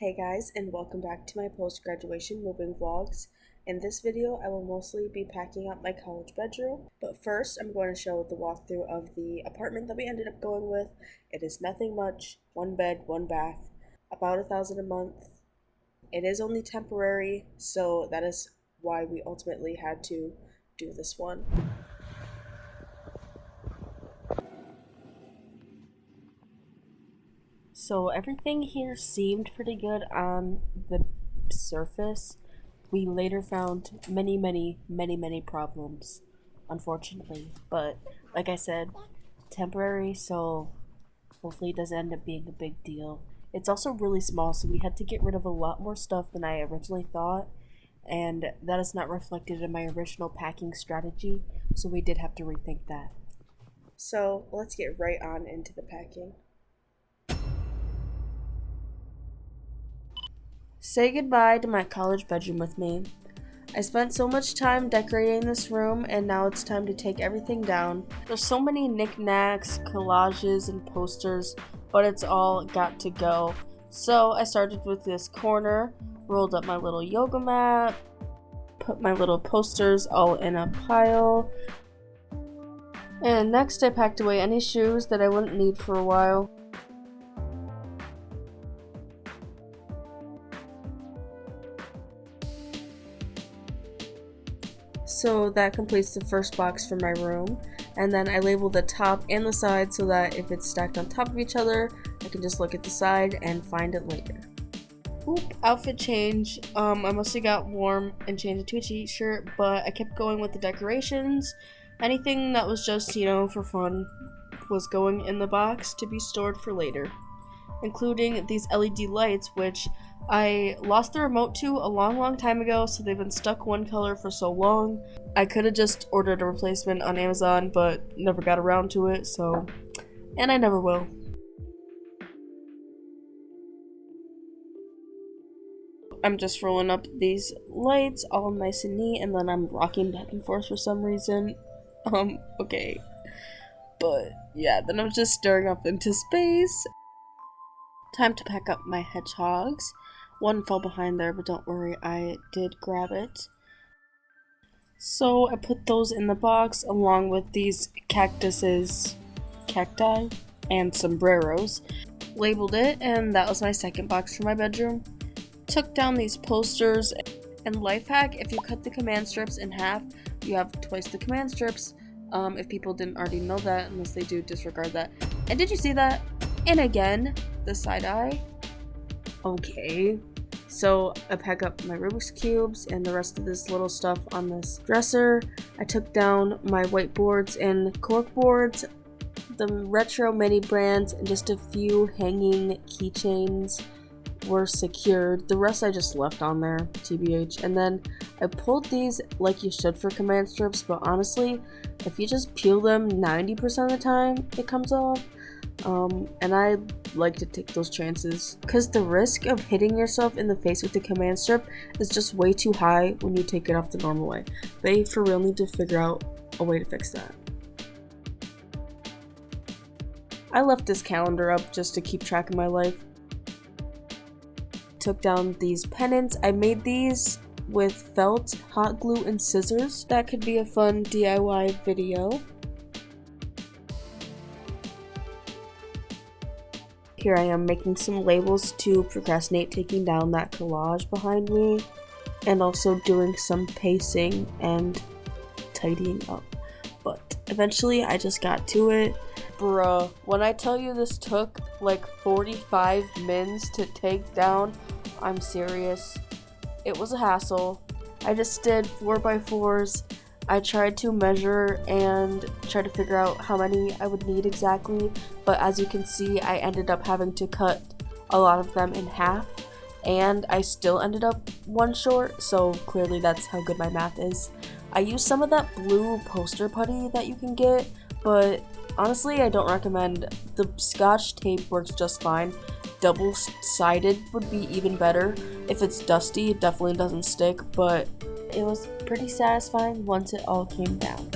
Hey guys, and welcome back to my post-graduation moving vlogs. In this video, I will mostly be packing up my college bedroom, but first I'm going to show the walkthrough of the apartment that we ended up going with. It is nothing much, one bed, one bath, about $1,000 a month. It is only temporary, so that is why we ultimately had to do this one. So everything here seemed pretty good on the surface. We later found many problems, unfortunately. But like I said, temporary, so hopefully it doesn't end up being a big deal. It's also really small, so we had to get rid of a lot more stuff than I originally thought, and that is not reflected in my original packing strategy, so we did have to rethink that. So let's get right on into the packing. Say goodbye to my college bedroom with me. I spent so much time decorating this room, and now it's time to take everything down. There's so many knickknacks, collages, and posters, but it's all got to go. So I started with this corner, rolled up my little yoga mat, put my little posters all in a pile, and next I packed away any shoes that I wouldn't need for a while. So that completes the first box for my room, and then I labeled the top and the side so that if it's stacked on top of each other, I can just look at the side and find it later. Oop, outfit change. I mostly got warm and changed into a t-shirt, but I kept going with the decorations. Anything that was just, for fun was going in the box to be stored for later, including these LED lights, which I lost the remote to a long time ago, so they've been stuck one color for so long. I could have just ordered a replacement on Amazon, but never got around to it, and I never will. I'm just rolling up these lights all nice and neat, and then I'm rocking back and forth for some reason. Okay. But yeah, then I'm just staring up into space. Time to pack up my hedgehogs. One fell behind there, but don't worry, I did grab it. So I put those in the box along with these cacti, and sombreros. Labeled it, and that was my second box for my bedroom. Took down these posters, and life hack, if you cut the command strips in half, you have twice the command strips. If people didn't already know that, unless they do, disregard that. And did you see that? And again, the side eye. Okay, so I pack up my Rubik's Cubes and the rest of this little stuff on this dresser. I took down my whiteboards and corkboards, the retro mini brands, and just a few hanging keychains were secured. The rest I just left on there, TBH. And then I pulled these like you should for command strips, but honestly, if you just peel them 90% of the time, it comes off. And I like to take those chances because the risk of hitting yourself in the face with the command strip is just way too high when you take it off the normal way. They for real need to figure out a way to fix that. I left this calendar up just to keep track of my life. Took down these pennants. I made these with felt, hot glue, and scissors. That could be a fun DIY video. Here I am making some labels to procrastinate taking down that collage behind me, and also doing some pacing and tidying up. But eventually I just got to it. Bruh, when I tell you this took like 45 mins to take down, I'm serious. It was a hassle. I just did 4x4s. I tried to measure and try to figure out how many I would need exactly, but as you can see, I ended up having to cut a lot of them in half, and I still ended up one short, so clearly that's how good my math is. I used some of that blue poster putty that you can get, but honestly, I don't recommend. The Scotch tape works just fine. Double-sided would be even better. If it's dusty, it definitely doesn't stick, but it was pretty satisfying once it all came down.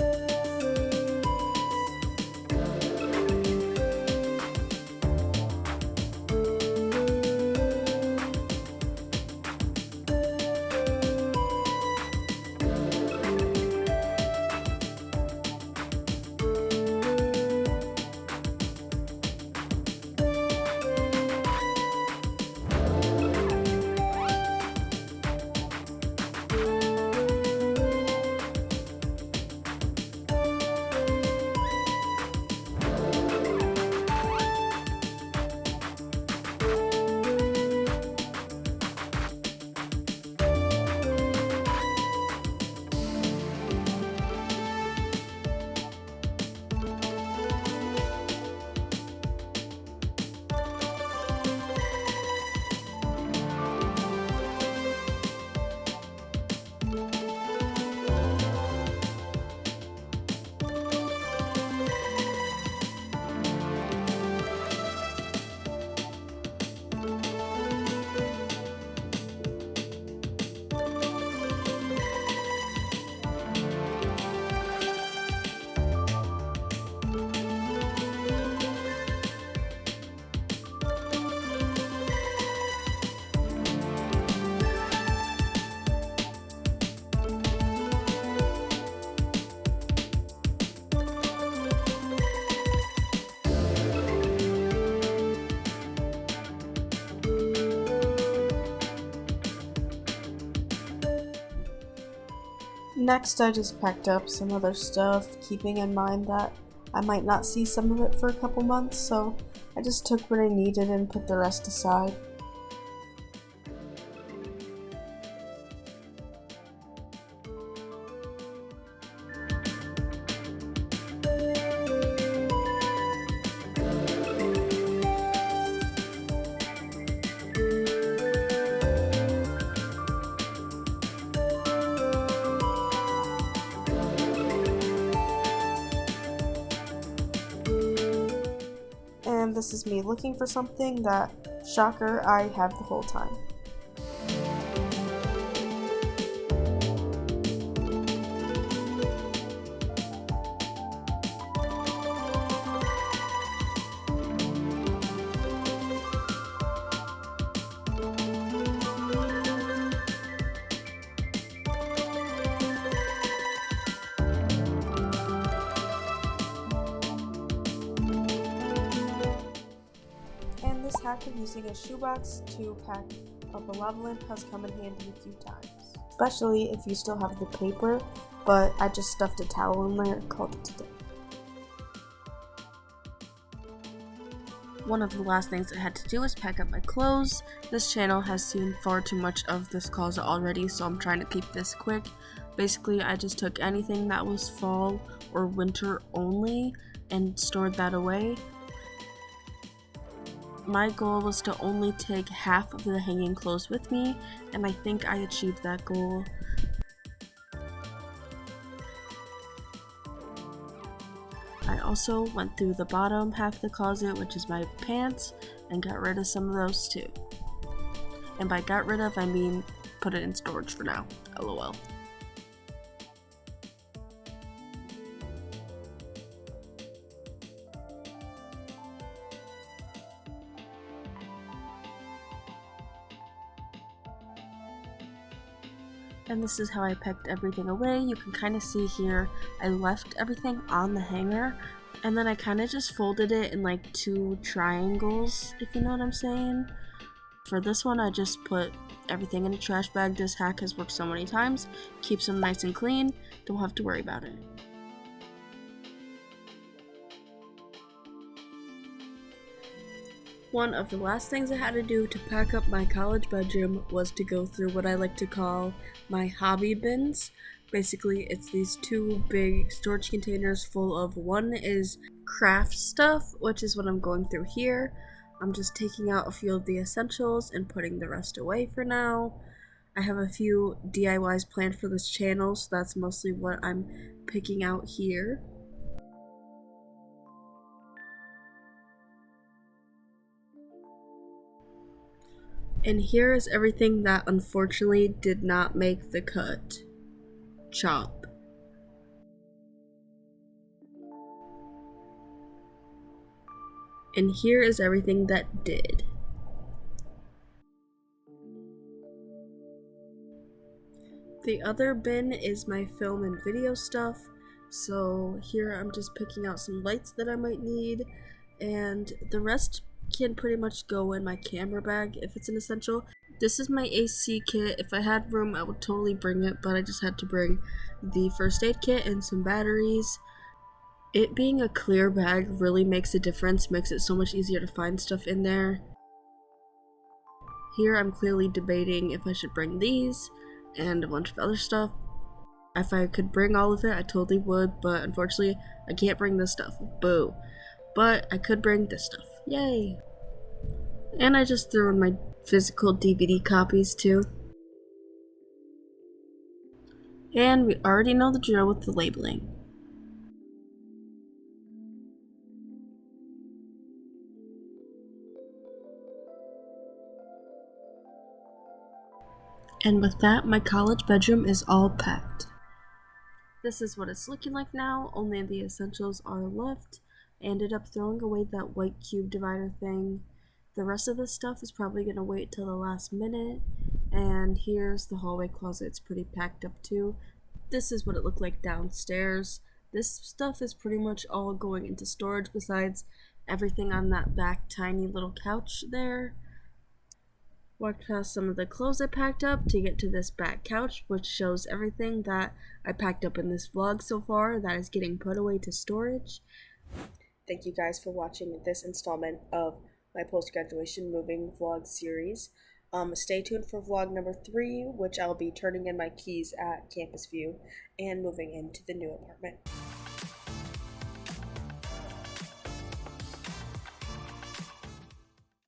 Next, I just packed up some other stuff, keeping in mind that I might not see some of it for a couple months, so I just took what I needed and put the rest aside. And this is me looking for something that, shocker, I have the whole time. And this hack of using a shoebox to pack up a lava lamp has come in handy a few times. Especially if you still have the paper, but I just stuffed a towel in there and called it a day. One of the last things I had to do was pack up my clothes. This channel has seen far too much of this closet already, so I'm trying to keep this quick. Basically, I just took anything that was fall or winter only and stored that away. My goal was to only take half of the hanging clothes with me, and I think I achieved that goal. I also went through the bottom half of the closet, which is my pants, and got rid of some of those too. And by got rid of, I mean put it in storage for now. LOL. And this is how I packed everything away. You can kind of see here, I left everything on the hanger, and then I kind of just folded it in like 2 triangles, if you know what I'm saying. For this one, I just put everything in a trash bag. This hack has worked so many times. Keeps them nice and clean, don't have to worry about it. One of the last things I had to do to pack up my college bedroom was to go through what I like to call my hobby bins. Basically, it's these 2 big storage containers full of, one is craft stuff, which is what I'm going through here. I'm just taking out a few of the essentials and putting the rest away for now. I have a few DIYs planned for this channel, so that's mostly what I'm picking out here. And here is everything that unfortunately did not make the cut. Chop. And here is everything that did. The other bin is my film and video stuff. So here I'm just picking out some lights that I might need, and the rest can pretty much go in my camera bag if it's an essential. This is my AC kit. If I had room, I would totally bring it, but I just had to bring the first aid kit and some batteries. It being a clear bag really makes a difference, makes it so much easier to find stuff in there. Here I'm clearly debating if I should bring these and a bunch of other stuff. If I could bring all of it, I totally would, but unfortunately, I can't bring this stuff. Boo. But I could bring this stuff. Yay! And I just threw in my physical DVD copies too. And we already know the drill with the labeling. And with that, my college bedroom is all packed. This is what it's looking like now, only the essentials are left. I ended up throwing away that white cube divider thing. The rest of this stuff is probably going to wait till the last minute. And here's the hallway closet. It's pretty packed up too. This is what it looked like downstairs. This stuff is pretty much all going into storage besides everything on that back tiny little couch there. Walked past some of the clothes I packed up to get to this back couch, which shows everything that I packed up in this vlog so far that is getting put away to storage. Thank you guys for watching this installment of my post-graduation moving vlog series. Stay tuned for vlog number 3, which I'll be turning in my keys at Campus View and moving into the new apartment.